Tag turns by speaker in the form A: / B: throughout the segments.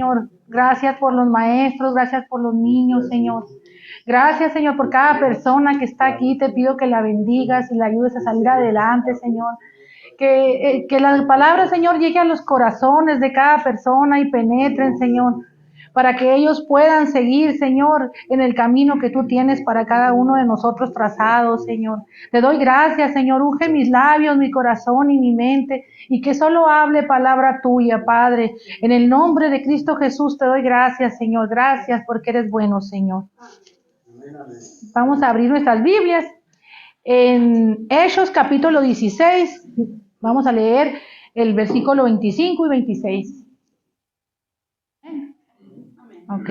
A: Señor. Gracias por los maestros, gracias por los niños, Señor. Gracias, Señor, por cada persona que está aquí. Te pido que la bendigas y la ayudes a salir adelante, Señor. Que la palabra, Señor, llegue a los corazones de cada persona y penetren, Señor, para que ellos puedan seguir, Señor, en el camino que tú tienes para cada uno de nosotros trazado, Señor. Te doy gracias, Señor. Unge mis labios, mi corazón y mi mente, y que solo hable palabra tuya, Padre. En el nombre de Cristo Jesús te doy gracias, Señor. Gracias porque eres bueno, Señor. Vamos a abrir nuestras Biblias en Hechos capítulo 16. Vamos a leer el versículo 25 y 26. Ok.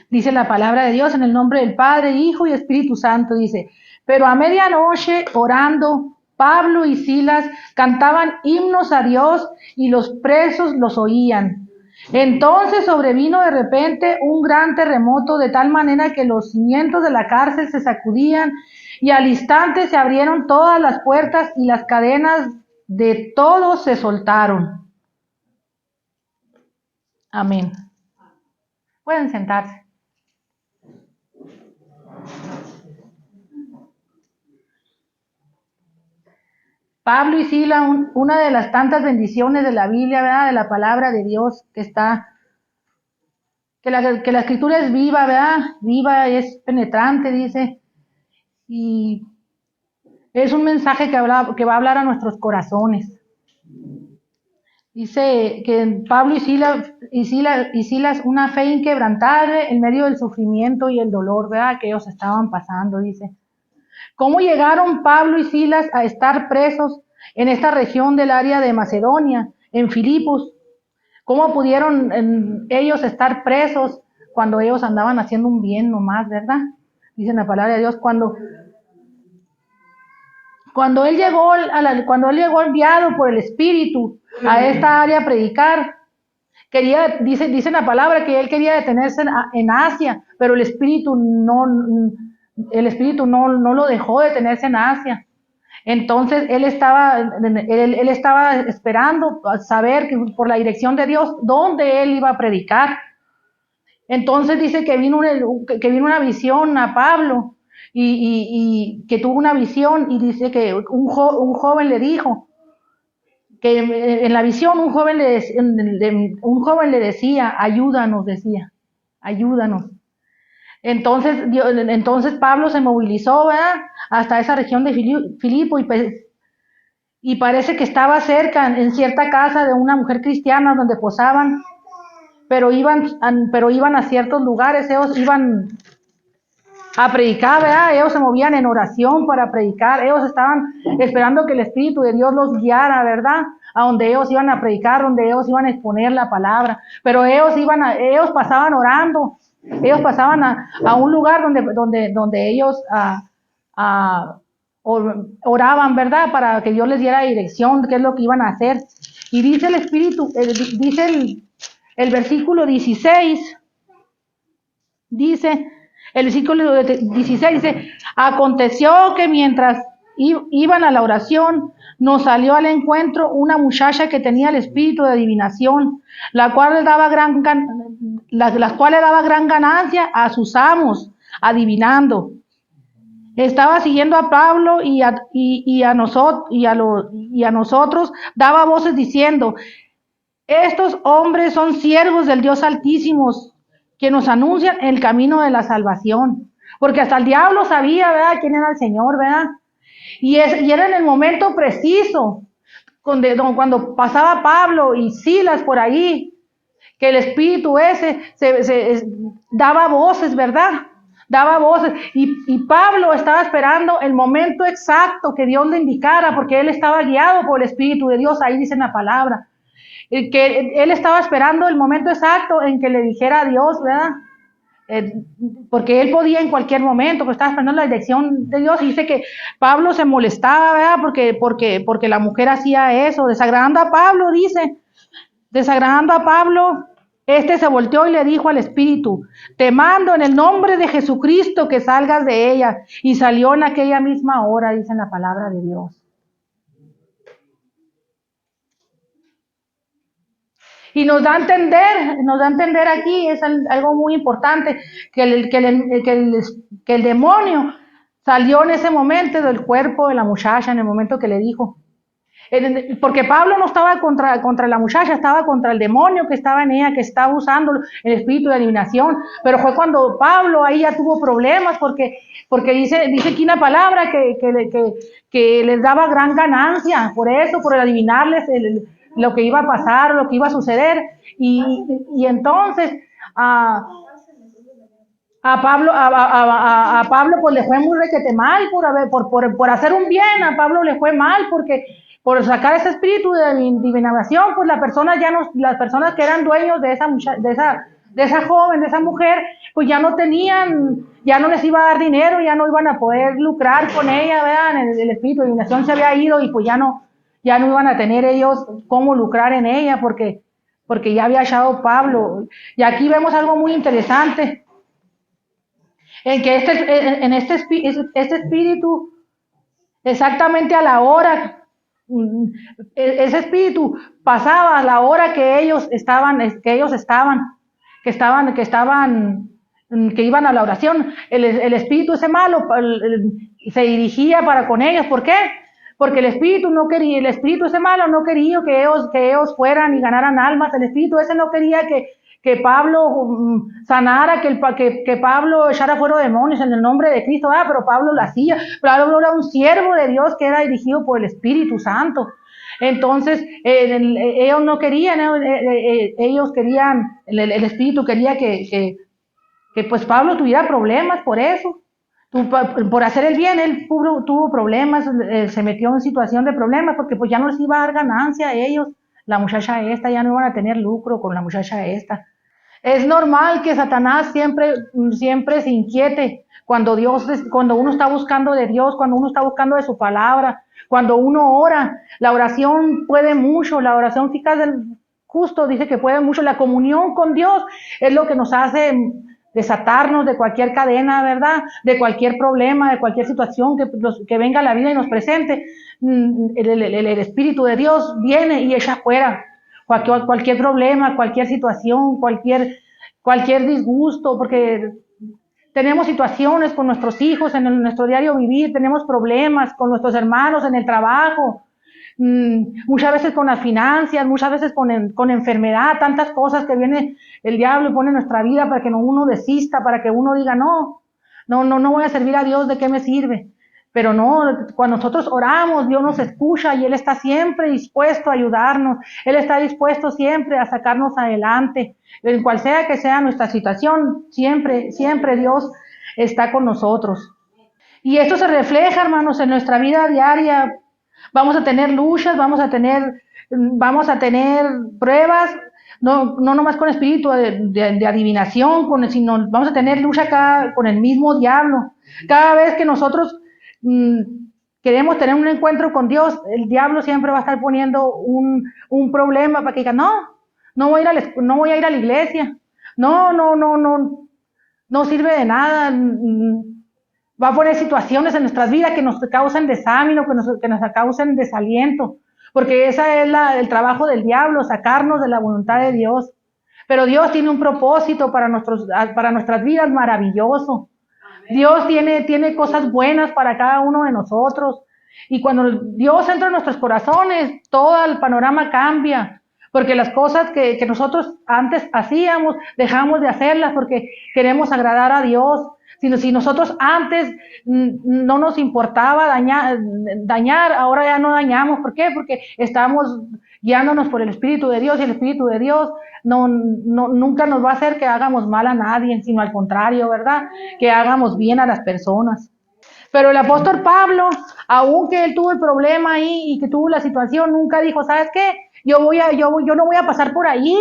A: Dice la palabra de Dios en el nombre del Padre, Hijo y Espíritu Santo. Dice, pero a medianoche, orando, Pablo y Silas cantaban himnos a Dios y los presos los oían. Entonces sobrevino de repente un gran terremoto de tal manera que los cimientos de la cárcel se sacudían y al instante se abrieron todas las puertas y las cadenas de todos se soltaron. Amén. Pueden sentarse. Pablo y Sila, una de las tantas bendiciones de la Biblia, ¿verdad? De la palabra de Dios que está, que la escritura es viva, ¿verdad? Viva, es penetrante, dice, y es un mensaje que va a hablar a nuestros corazones. Dice que Pablo y Silas, una fe inquebrantable en medio del sufrimiento y el dolor, ¿verdad? Que ellos estaban pasando, dice. ¿Cómo llegaron Pablo y Silas a estar presos en esta región del área de Macedonia, en Filipos? ¿Cómo pudieron ellos estar presos cuando ellos andaban haciendo un bien nomás, verdad? Dice la palabra de Dios, cuando él llegó enviado por el Espíritu a esta área a predicar, dice la palabra que él quería detenerse en Asia, pero el Espíritu no lo dejó detenerse en Asia. Entonces él estaba esperando saber que por la dirección de Dios dónde él iba a predicar. Entonces dice que vino una visión a Pablo y que tuvo una visión y dice que un joven le dijo que en la visión un joven le decía, ayúdanos, decía, ayúdanos. Entonces Pablo se movilizó, ¿verdad? Hasta esa región de Filipo y parece que estaba cerca, en cierta casa de una mujer cristiana donde posaban, pero iban a ciertos lugares, ellos iban a predicar, ¿verdad? Ellos se movían en oración para predicar, ellos estaban esperando que el Espíritu de Dios los guiara, ¿verdad? A donde ellos iban a predicar, donde ellos iban a exponer la palabra, pero ellos pasaban orando, ellos pasaban a un lugar donde ellos oraban, ¿verdad? Para que Dios les diera dirección, qué es lo que iban a hacer. Y dice el Espíritu, dice el versículo 16, dice, el versículo 16 dice, aconteció que mientras iban a la oración, nos salió al encuentro una muchacha que tenía el espíritu de adivinación, la cual le daba gran ganancia a sus amos, adivinando. Estaba siguiendo a Pablo y a nosotros daba voces diciendo, estos hombres son siervos del Dios Altísimo, que nos anuncian el camino de la salvación. Porque hasta el diablo sabía, ¿verdad?, quién era el Señor, ¿verdad? Y era en el momento preciso, cuando pasaba Pablo y Silas por ahí, que el espíritu ese daba voces, ¿verdad? Daba voces. Y Pablo estaba esperando el momento exacto que Dios le indicara, porque él estaba guiado por el Espíritu de Dios, ahí dice la palabra. Que él estaba esperando el momento exacto en que le dijera a Dios, ¿verdad? Porque él podía en cualquier momento, pero estaba esperando la dirección de Dios. Y dice que Pablo se molestaba, ¿verdad? Porque la mujer hacía eso, desagradando a Pablo, dice. Desagradando a Pablo, se volteó y le dijo al Espíritu, te mando en el nombre de Jesucristo que salgas de ella. Y salió en aquella misma hora, dice en la palabra de Dios. Y nos da a entender aquí, es algo muy importante, que el demonio salió en ese momento del cuerpo de la muchacha, en el momento que le dijo. Porque Pablo no estaba contra la muchacha, estaba contra el demonio que estaba en ella, que estaba usando el espíritu de adivinación. Pero fue cuando Pablo ahí ya tuvo problemas, porque dice aquí una palabra que les daba gran ganancia, por eso, por adivinarles lo que iba a pasar, lo que iba a suceder. Y entonces a Pablo pues le fue muy requete mal por hacer un bien. A Pablo le fue mal porque por sacar ese espíritu de adivinación, pues las personas que eran dueños de esa joven, de esa mujer, pues ya no les iba a dar dinero, ya no iban a poder lucrar con ella, vean, el espíritu de adivinación se había ido y pues ya no iban a tener ellos cómo lucrar en ella porque ya había echado Pablo. Y aquí vemos algo muy interesante en que este espíritu, exactamente a la hora, ese espíritu pasaba a la hora que que iban a la oración. El espíritu ese malo se dirigía para con ellos. ¿Por qué? Porque el espíritu ese malo no quería que ellos fueran y ganaran almas. El espíritu ese no quería que Pablo sanara, que Pablo echara fuera demonios en el nombre de Cristo. Pero Pablo lo hacía. Pablo era un siervo de Dios que era dirigido por el Espíritu Santo. Entonces, ellos no querían, ellos querían, el Espíritu quería que pues Pablo tuviera problemas por eso. Por hacer el bien, él tuvo problemas, se metió en situación de problemas porque pues ya no les iba a dar ganancia a ellos. La muchacha esta, ya no iban a tener lucro con la muchacha esta. Es normal que Satanás siempre se inquiete cuando uno está buscando de Dios, cuando uno está buscando de su palabra, cuando uno ora. La oración puede mucho, la oración eficaz del justo dice que puede mucho. La comunión con Dios es lo que nos hace desatarnos de cualquier cadena, ¿verdad? De cualquier problema, de cualquier situación que venga a la vida y nos presente. El Espíritu de Dios viene y echa fuera cualquier problema, cualquier situación, cualquier disgusto, porque tenemos situaciones con nuestros hijos en nuestro diario vivir, tenemos problemas con nuestros hermanos en el trabajo, muchas veces con las finanzas, muchas veces con enfermedad, tantas cosas que viene el diablo y pone en nuestra vida para que uno desista, para que uno diga, no voy a servir a Dios, ¿de qué me sirve? Pero no, cuando nosotros oramos, Dios nos escucha y Él está siempre dispuesto a ayudarnos. Él está dispuesto siempre a sacarnos adelante. En cual sea que sea nuestra situación, siempre Dios está con nosotros. Y esto se refleja, hermanos, en nuestra vida diaria. Vamos a tener luchas, vamos a tener pruebas, no nomás con espíritu de adivinación, sino vamos a tener lucha con el mismo diablo. Cada vez que nosotros queremos tener un encuentro con Dios, el diablo siempre va a estar poniendo un problema para que diga, no voy a ir a la iglesia, no sirve de nada, va a poner situaciones en nuestras vidas que nos causen desánimo, que nos causen desaliento, porque ese es el trabajo del diablo, sacarnos de la voluntad de Dios. Pero Dios tiene un propósito para nuestras vidas maravilloso. Dios tiene cosas buenas para cada uno de nosotros. Y cuando Dios entra en nuestros corazones, todo el panorama cambia. Porque las cosas que nosotros antes hacíamos, dejamos de hacerlas porque queremos agradar a Dios. Si nosotros antes no nos importaba dañar, ahora ya no dañamos. ¿Por qué? Porque estamos guiándonos por el Espíritu de Dios, y el Espíritu de Dios nunca nos va a hacer que hagamos mal a nadie, sino al contrario, ¿verdad? Que hagamos bien a las personas. Pero el apóstol Pablo, aunque él tuvo el problema ahí y que tuvo la situación, nunca dijo, ¿sabes qué? Yo no voy a pasar por ahí,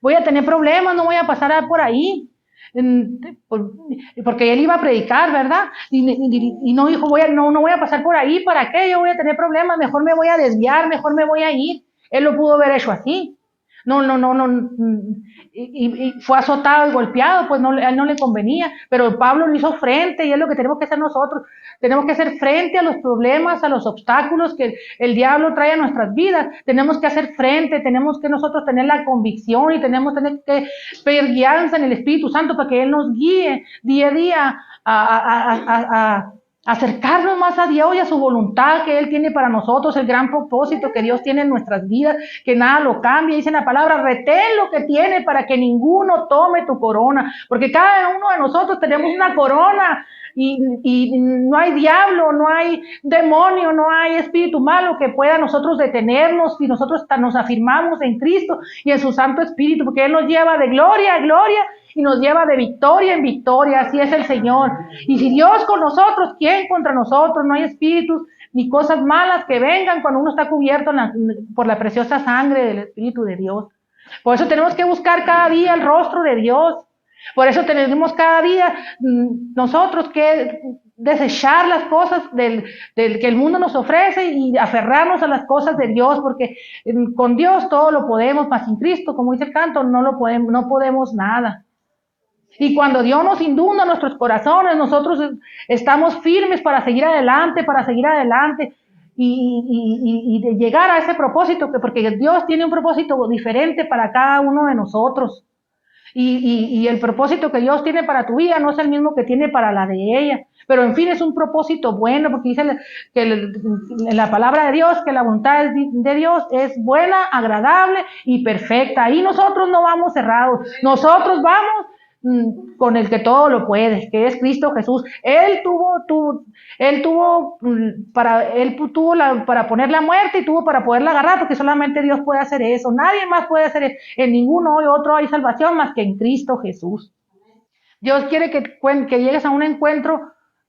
A: voy a tener problemas, no voy a pasar por ahí. Porque él iba a predicar, ¿verdad? Y no dijo, no voy a pasar por ahí, ¿para qué? Yo voy a tener problemas, mejor me voy a desviar, mejor me voy a ir. Él lo pudo haber hecho así. y fue azotado y golpeado, pues a él no le convenía, pero Pablo lo hizo frente y es lo que tenemos que hacer nosotros. Tenemos que hacer frente a los problemas, a los obstáculos que el diablo trae a nuestras vidas. Tenemos que hacer frente, tenemos que nosotros tener la convicción y tenemos que pedir guianza en el Espíritu Santo para que Él nos guíe día a día a acercarnos más a Dios y a su voluntad que Él tiene para nosotros, el gran propósito que Dios tiene en nuestras vidas, que nada lo cambie. Dice la palabra, retén lo que tiene para que ninguno tome tu corona, porque cada uno de nosotros tenemos una corona y no hay diablo, no hay demonio, no hay espíritu malo que pueda nosotros detenernos si nosotros nos afirmamos en Cristo y en su Santo Espíritu, porque Él nos lleva de gloria a gloria y nos lleva de victoria en victoria. Así es el Señor. Y si Dios con nosotros, ¿quién contra nosotros? No hay espíritus ni cosas malas que vengan cuando uno está cubierto por la preciosa sangre del Espíritu de Dios. Por eso tenemos que buscar cada día el rostro de Dios. Por eso tenemos cada día nosotros que desechar las cosas del que el mundo nos ofrece y aferrarnos a las cosas de Dios, porque con Dios todo lo podemos, mas sin Cristo, como dice el canto, no podemos nada. Y cuando Dios nos inunda nuestros corazones, nosotros estamos firmes para seguir adelante y de llegar a ese propósito, porque Dios tiene un propósito diferente para cada uno de nosotros. Y el propósito que Dios tiene para tu vida no es el mismo que tiene para la de ella. Pero en fin, es un propósito bueno, porque dice que en la palabra de Dios que la voluntad de Dios es buena, agradable y perfecta. Ahí nosotros no vamos cerrados, nosotros vamos con el que todo lo puede, que es Cristo Jesús. Él tuvo para poner la muerte y tuvo para poderla agarrar, porque solamente Dios puede hacer eso. Nadie más puede hacer eso. En ningún otro hay salvación más que en Cristo Jesús. Dios quiere que llegues a un encuentro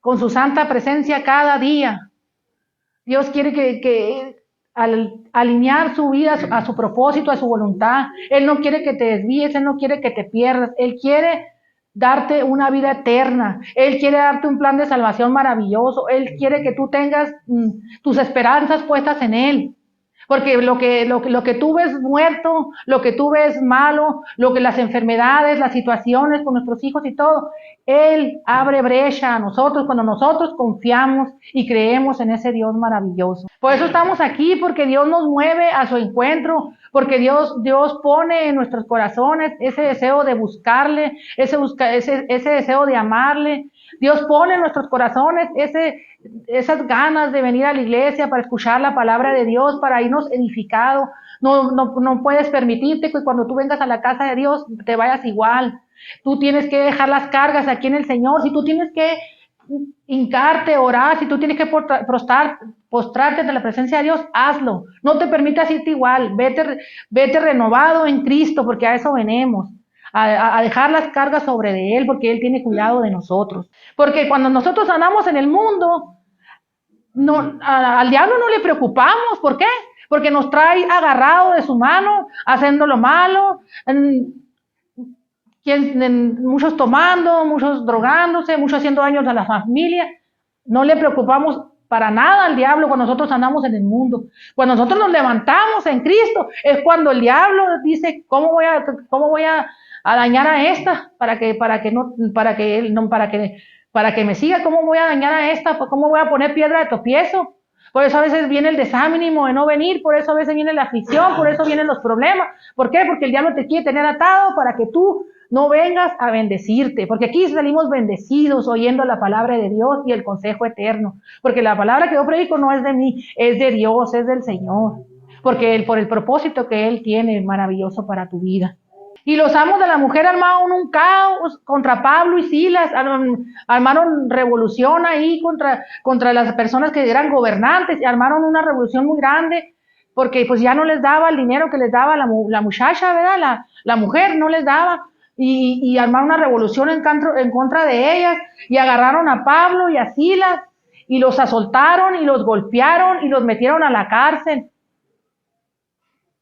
A: con su santa presencia cada día. Dios quiere que al alinear su vida a su propósito, a su voluntad, Él no quiere que te desvíes, Él no quiere que te pierdas, Él quiere darte una vida eterna, Él quiere darte un plan de salvación maravilloso, Él quiere que tú tengas tus esperanzas puestas en Él. Porque lo que tú ves muerto, lo que tú ves malo, las enfermedades, las situaciones con nuestros hijos y todo, Él abre brecha a nosotros cuando nosotros confiamos y creemos en ese Dios maravilloso. Por eso estamos aquí, porque Dios nos mueve a su encuentro, porque Dios pone en nuestros corazones ese deseo de buscarle, ese deseo de amarle. Dios pone en nuestros corazones esas ganas de venir a la iglesia para escuchar la palabra de Dios, para irnos edificados. No puedes permitirte que cuando tú vengas a la casa de Dios te vayas igual. Tú tienes que dejar las cargas aquí en el Señor. Si tú tienes que hincarte, orar, si tú tienes que postrarte ante la presencia de Dios, hazlo. No te permitas irte igual. Vete renovado en Cristo, porque a eso venimos. A dejar las cargas sobre de Él, porque Él tiene cuidado de nosotros. Porque cuando nosotros andamos en el mundo, al diablo no le preocupamos. ¿Por qué? Porque nos trae agarrado de su mano, haciendo lo malo, muchos tomando, muchos drogándose, muchos haciendo daños a la familia. No le preocupamos para nada al diablo cuando nosotros andamos en el mundo. Cuando nosotros nos levantamos en Cristo, es cuando el diablo dice, ¿cómo voy a dañar a esta para que me siga? ¿Cómo voy a dañar a esta? ¿Cómo voy a poner piedra de tropiezo? Por eso a veces viene el desánimo de no venir, por eso a veces viene la aflicción, por eso vienen los problemas. ¿Por qué? Porque el diablo te quiere tener atado para que tú no vengas a bendecirte, porque aquí salimos bendecidos oyendo la palabra de Dios y el consejo eterno, porque la palabra que yo predico no es de mí, es de Dios, es del Señor, porque por el propósito que Él tiene maravilloso para tu vida. Y los amos de la mujer armaron un caos contra Pablo y Silas, armaron revolución ahí contra las personas que eran gobernantes, y armaron una revolución muy grande, porque pues ya no les daba el dinero que les daba la muchacha, ¿verdad? La mujer no les daba, y armaron una revolución en contra de ellas, y agarraron a Pablo y a Silas, y los asoltaron, y los golpearon, y los metieron a la cárcel.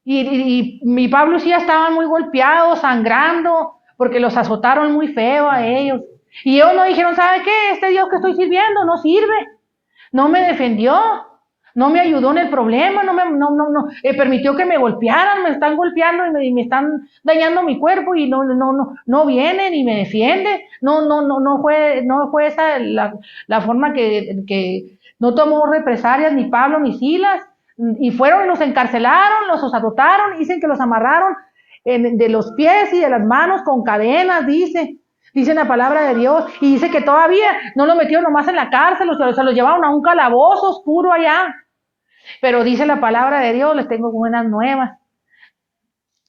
A: Y mi Pablo y Silas estaban muy golpeados, sangrando, porque los azotaron muy feo a ellos. Y ellos no dijeron, ¿sabe qué? Este Dios que estoy sirviendo no sirve. No me defendió. no me ayudó en el problema, permitió que me golpearan, me están golpeando y me están dañando mi cuerpo y no viene ni me defiende. No fue esa la forma que no tomó represalias ni Pablo ni Silas, y fueron y los encarcelaron, los azotaron, dicen que los amarraron de los pies y de las manos con cadenas, dice la palabra de Dios, y dice que todavía no lo metieron nomás en la cárcel, se lo llevaron a un calabozo oscuro allá. Pero dice la palabra de Dios, les tengo buenas nuevas.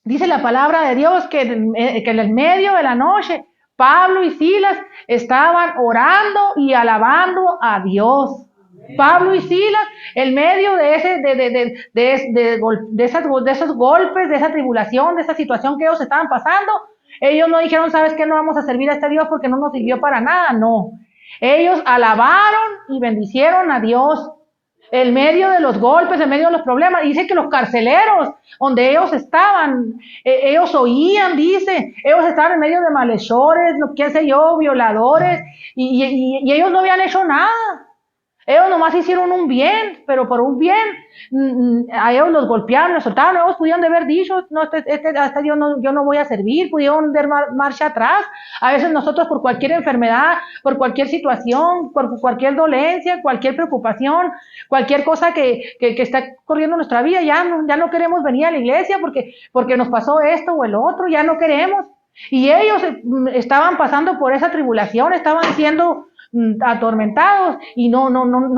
A: Dice la palabra de Dios que en el medio de la noche, Pablo y Silas estaban orando y alabando a Dios. Pablo y Silas, en medio de esos golpes, de esa tribulación, de esa situación que ellos estaban pasando, ellos no dijeron, ¿sabes qué? No vamos a servir a este Dios porque no nos sirvió para nada. No. Ellos alabaron y bendicieron a Dios en medio de los golpes, en medio de los problemas. Dice que los carceleros, donde ellos estaban, ellos oían, ellos estaban en medio de malhechores, qué sé yo, violadores, y ellos no habían hecho nada. Ellos nomás hicieron un bien, pero por un bien, a ellos los golpearon, los soltaron. Ellos pudieron haber dicho, no, hasta yo no voy a servir, pudieron dar marcha atrás. A veces nosotros por cualquier enfermedad, por cualquier situación, por cualquier dolencia, cualquier preocupación, cualquier cosa que está corriendo en nuestra vida, ya no queremos venir a la iglesia porque nos pasó esto o el otro, ya no queremos. Y ellos estaban pasando por esa tribulación, estaban siendo atormentados y no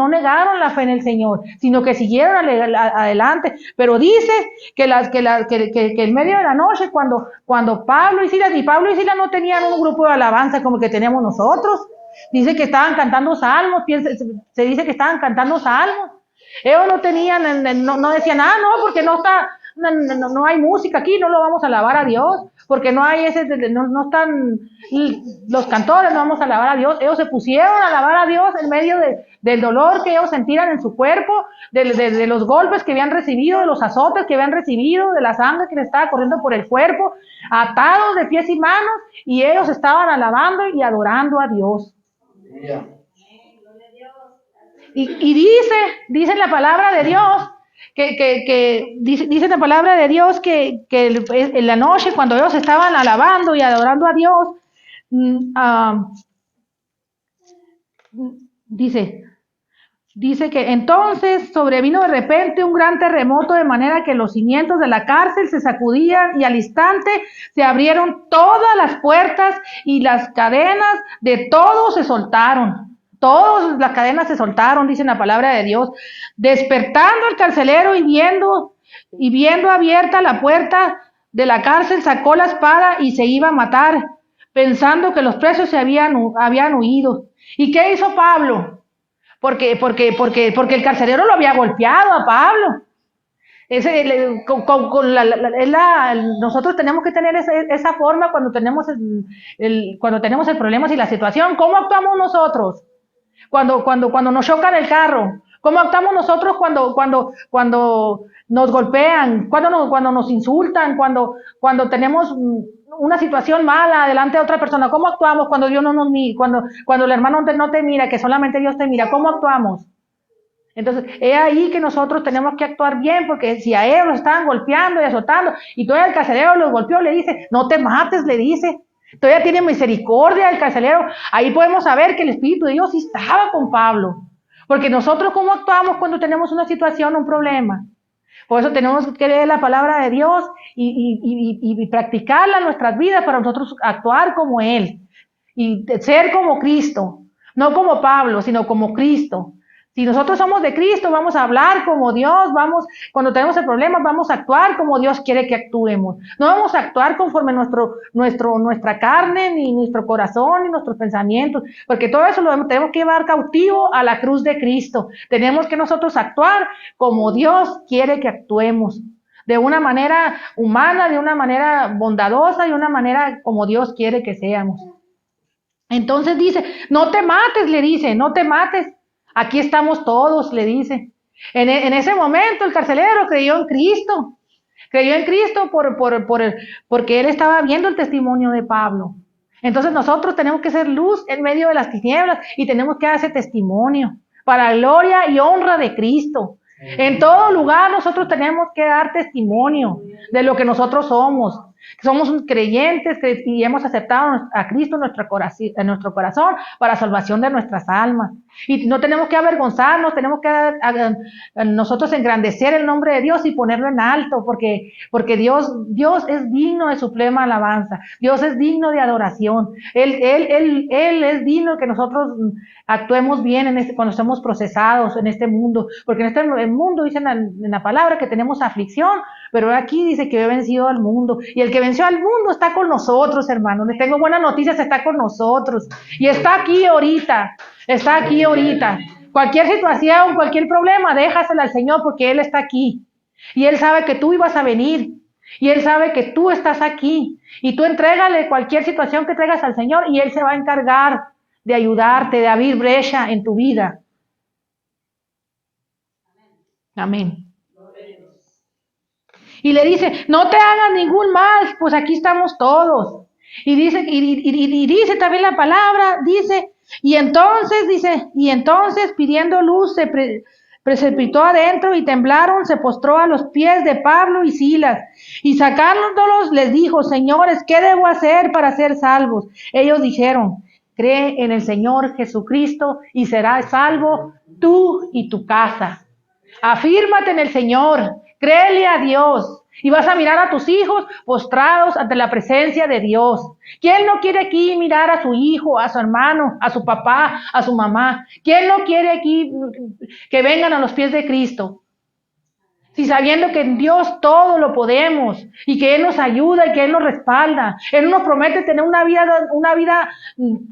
A: negaron la fe en el Señor, sino que siguieron adelante. Pero dice que en medio de la noche, cuando Pablo y Silas no tenían un grupo de alabanza como el que tenemos nosotros, dice que estaban cantando salmos, se dice que estaban cantando salmos. Ellos no tenían, no decían, no, porque no hay música aquí, no lo vamos a alabar a Dios, porque no están los cantores, no vamos a alabar a Dios. Ellos se pusieron a alabar a Dios en medio del dolor que ellos sentían en su cuerpo, de los golpes que habían recibido, de los azotes que habían recibido, de la sangre que les estaba corriendo por el cuerpo, atados de pies y manos, y ellos estaban alabando y adorando a Dios. Yeah. Y dice la palabra de Dios, dice la palabra de Dios que en la noche, cuando ellos estaban alabando y adorando a Dios, dice que entonces sobrevino de repente un gran terremoto, de manera que los cimientos de la cárcel se sacudían, y al instante se abrieron todas las puertas y las cadenas de todos se soltaron. Todas las cadenas se soltaron, dice la palabra de Dios. Despertando el carcelero y viendo abierta la puerta de la cárcel, sacó la espada y se iba a matar, pensando que los presos se habían huido. ¿Y qué hizo Pablo? Porque el carcelero lo había golpeado a Pablo. Nosotros tenemos que tener esa forma cuando tenemos el problema y la situación. ¿Cómo actuamos nosotros? Cuando nos chocan el carro, ¿cómo actuamos nosotros cuando nos golpean, cuando nos insultan, cuando tenemos una situación mala delante de otra persona? ¿Cómo actuamos cuando Dios no nos mira, cuando el hermano no te mira, que solamente Dios te mira? ¿Cómo actuamos? Entonces, es ahí que nosotros tenemos que actuar bien, porque si a ellos los estaban golpeando y azotando, y todavía el carcelero los golpeó, le dice, no te mates, le dice. Todavía tiene misericordia del carcelero. Ahí podemos saber que el Espíritu de Dios sí estaba con Pablo. Porque nosotros, ¿cómo actuamos cuando tenemos una situación, un problema? Por eso tenemos que leer la palabra de Dios y practicarla en nuestras vidas para nosotros actuar como Él. Y ser como Cristo. No como Pablo, sino como Cristo. Si nosotros somos de Cristo, vamos a hablar como Dios, cuando tenemos el problema, vamos a actuar como Dios quiere que actuemos. No vamos a actuar conforme nuestra carne, ni nuestro corazón, ni nuestros pensamientos, porque todo eso lo tenemos que llevar cautivo a la cruz de Cristo. Tenemos que nosotros actuar como Dios quiere que actuemos, de una manera humana, de una manera bondadosa, de una manera como Dios quiere que seamos. Entonces dice, no te mates, le dice, no te mates. Aquí estamos todos, le dice. En ese momento el carcelero creyó en Cristo. Creyó en Cristo porque él estaba viendo el testimonio de Pablo. Entonces nosotros tenemos que ser luz en medio de las tinieblas y tenemos que dar ese testimonio para gloria y honra de Cristo. En todo lugar nosotros tenemos que dar testimonio de lo que nosotros somos. Somos creyentes y hemos aceptado a Cristo en nuestro corazón para salvación de nuestras almas. Y no tenemos que avergonzarnos, tenemos que nosotros engrandecer el nombre de Dios y ponerlo en alto, porque Dios es digno de suprema alabanza. Dios es digno de adoración. Él es digno de que nosotros actuemos bien cuando estemos procesados en este mundo, porque en este mundo dice en la palabra que tenemos aflicción, pero aquí dice que he vencido al mundo, y el que venció al mundo está con nosotros, hermanos. Les tengo buenas noticias, está con nosotros, y está aquí ahorita. Cualquier situación, cualquier problema, déjasela al Señor, porque Él está aquí, y Él sabe que tú ibas a venir, y Él sabe que tú estás aquí, y tú entrégale cualquier situación que traigas al Señor, y Él se va a encargar de ayudarte, de abrir brecha en tu vida. Amén. Y le dice, no te hagas ningún mal, pues aquí estamos todos. Y dice, y dice también la palabra, dice, y entonces pidiendo luz se precipitó adentro y temblaron, se postró a los pies de Pablo y Silas. Y sacándolos les dijo, señores, ¿qué debo hacer para ser salvos? Ellos dijeron, cree en el Señor Jesucristo y serás salvo tú y tu casa. Afírmate en el Señor, créele a Dios y vas a mirar a tus hijos postrados ante la presencia de Dios. ¿Quién no quiere aquí mirar a su hijo, a su hermano, a su papá, a su mamá? ¿Quién no quiere aquí que vengan a los pies de Cristo? Si sabiendo que en Dios todo lo podemos y que Él nos ayuda y que Él nos respalda. Él nos promete tener una vida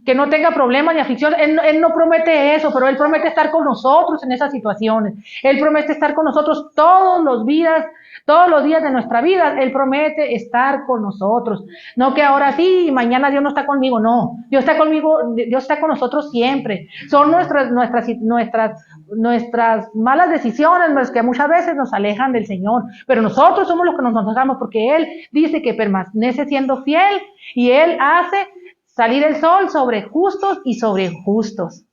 A: que no tenga problemas ni aflicciones. Él no promete eso, pero Él promete estar con nosotros en esas situaciones. Él promete estar con nosotros todos los días de nuestra vida. Él promete estar con nosotros. No que ahora sí y mañana Dios no está conmigo. No, Dios está conmigo, Dios está con nosotros siempre. Son nuestras malas decisiones las que muchas veces nos alejan del Señor, pero nosotros somos los que nos alejamos, porque Él dice que permanece siendo fiel y Él hace salir el sol sobre justos y sobre injustos.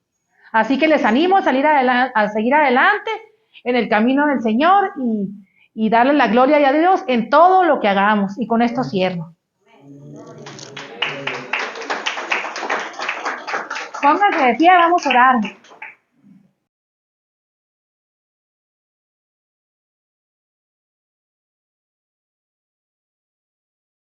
A: Así que les animo a seguir adelante en el camino del Señor y darle la gloria a Dios en todo lo que hagamos. Y con esto cierro. Pónganse de pie, vamos a orar.